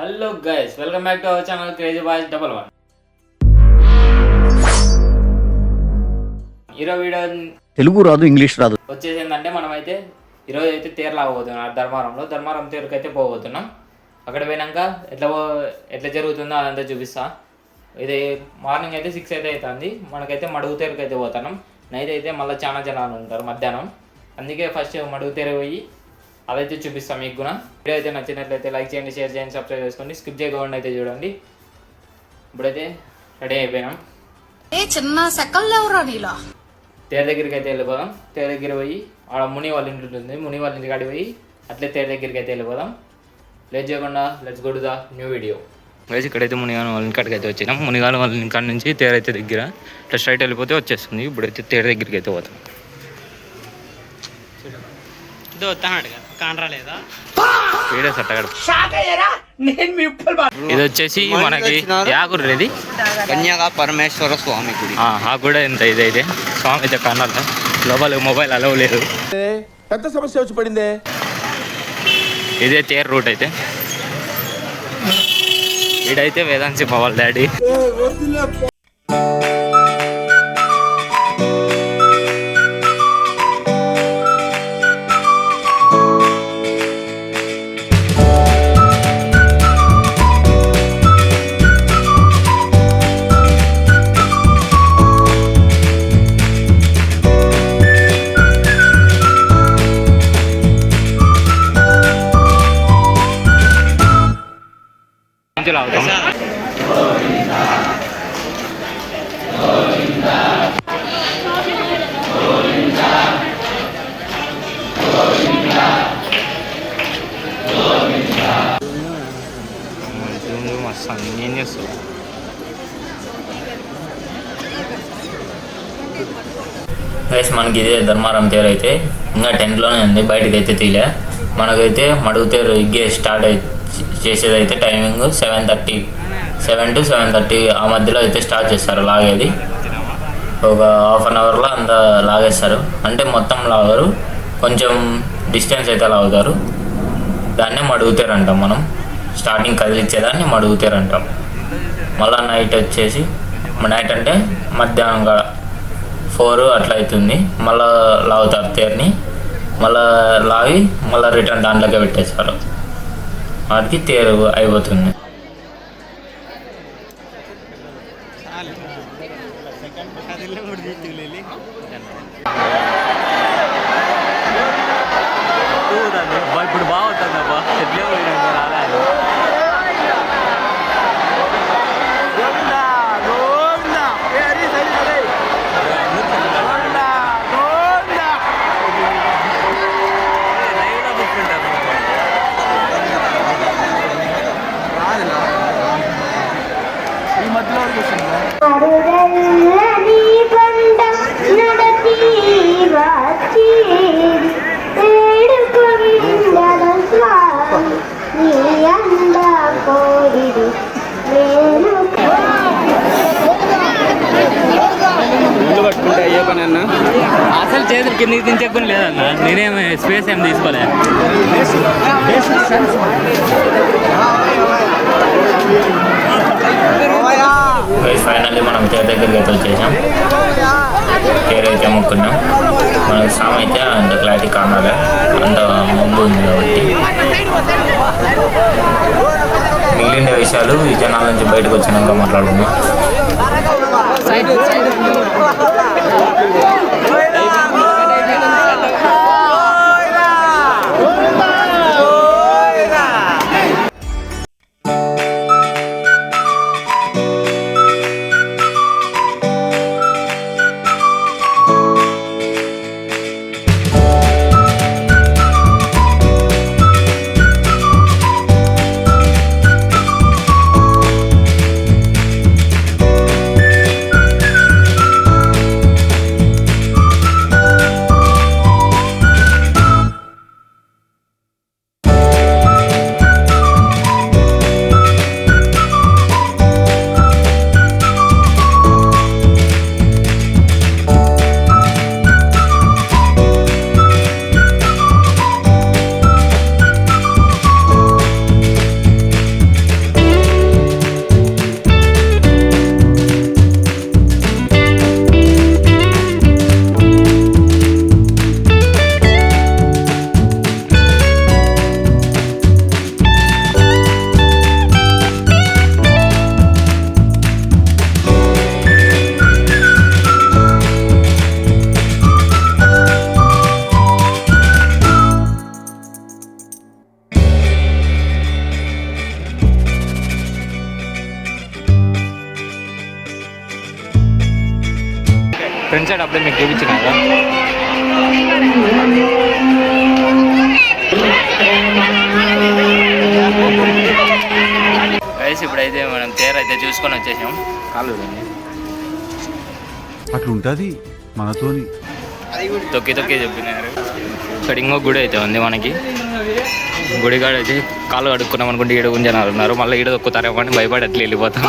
Hello guys, welcome back to our channel crazy boys 11. ఈరోజు video Telugu రాదు, English రాదు. వచ్చేసి ఏంటంటే మనమైతే ఈరోజు అయితే తేరలాగబోతున్నాం. ధర్మారం తేరుకు అయితే పోబోతున్నాం. అక్కడ పోయినాక ఎట్లా జరుగుతుందో అదంతా చూపిస్తా. ఇది మార్నింగ్ అయితే 6 అయితే అవుతుంది. మనకైతే మడుగు తేరుకు అయితే పోతున్నాం. నైట్ అయితే మళ్ళీ చాలా జనాలు ఉంటారు మధ్యాహ్నం. అందుకే ఫస్ట్ మడుగు తేరు పోయి అదైతే చూపిస్తాం మీకు కూడా. వీడియో అయితే నచ్చినట్లయితే లైక్ చేయండి, షేర్ చేయండి, సబ్స్క్రైబ్ చేసుకోండి. స్కిప్ చేయకుండా అయితే చూడండి. ఇప్పుడైతే రెడీ అయిపోయినాం. తేరు దగ్గరికి అయితే వెళ్ళిపోదాం. తేరు దగ్గర పోయి ఆడ ముని వాళ్ళ ఇంటి ఉంటుంది. ముని వాళ్ళ ఇంటి కాడికి పోయి అట్లే తేరు దగ్గరికి అయితే వెళ్ళిపోదాం. లేట్ చేయకుండా let's go to the new video. వేసి ఇక్కడైతే మునిగాను వాళ్ళ ఇంటికాడికి అయితే వచ్చినాం. మునిగాను వాళ్ళ ఇంటికాడ నుంచి తేరు అయితే దగ్గర ఇట్లా స్ట్రైట్ వెళ్ళిపోతే వచ్చేస్తుంది. ఇప్పుడైతే తేరు దగ్గరికి అయితే పోతాం. ఇది వచ్చేసి మనకి యాగుర్రేది కన్యాగా పరమేశ్వర స్వామి గుడి. ఆ గుడి ఎంత ఇదైతే స్వామి అయితే కన్నాల లోపల మొబైల్ అలవ్ లేదు. పెద్ద సమస్య వచ్చి పడిందే. ఇదే తేర్ రూట్ అయితే. ఇడైతే వేదాంశి వాళ్ళ డాడీ. లాగుతాం. మస్తు ఏం చేస్తావు? గైస్, మనకి ఇదే ధర్మారం తేరు అయితే ఇంకా 10లోనే ఉంది. బయటకు అయితే తీలే. మనకైతే మడుగు తేరు ఇగ్గే స్టార్ట్ చేసేది అయితే టైమింగ్ 7 to 7:30 ఆ మధ్యలో అయితే స్టార్ట్ చేస్తారు లాగేది. ఒక హాఫ్ అన్ అవర్లో అంత లాగేస్తారు. అంటే మొత్తం లాగరు, కొంచెం డిస్టెన్స్ అయితే లాగుతారు. దాన్నే మడుగుతారు అంటాం మనం. స్టార్టింగ్ కదిలిచ్చేదాన్ని మడుగుతారు అంటాం. మళ్ళీ నైట్ వచ్చేసి నైట్ అంటే మధ్యాహ్నం 4 అట్లా అవుతుంది. మళ్ళీ లాగుతారు తేరుని. మళ్ళీ లాగి మళ్ళీ రిటర్న్ దాంట్లోకే పెట్టేస్తారు. వాటికి తేరు అయిపోతుంది. ఇప్పుడు బాగుంటుందబ్బా. ఎట్లే రాలేదు. అసలు చేతులు కిందకి దించకుండా లేదన్న. నేనేమి స్పేస్ ఏం తీసుకోలే. ఫైనల్లీ మనం తేరు దగ్గరికి అయితే వచ్చేసాం. తేరు అయితే అమ్ముకున్నాం. మనకి సామ్ అయితే అంత క్లారిటీ కానాలే, అంత ముందు ఉంది కాబట్టి. మిగిలిన విషయాలు ఈ జనాల నుంచి బయటకు వచ్చినాక మాట్లాడుకుందాం. ఫ్రంట్ సైడ్ అప్పుడే మీకు చూపించిన కదా. గైస్ ఇప్పుడైతే మనం తేరు అయితే చూసుకొని వచ్చేసాం. కాలు అట్లుంటది మనతోని. తొక్కి చెప్పినారు. ఇక్కడ ఇంకో గుడి అయితే ఉంది మనకి. గుడిగాడ అయితే కాళ్ళు కడుక్కున్నాం అనుకుంటే ఈడ గుంజనాలు ఉన్నారు. మళ్ళీ ఈడ తొక్కుతారేమో అని భయపడి అట్లా వెళ్ళిపోతాం.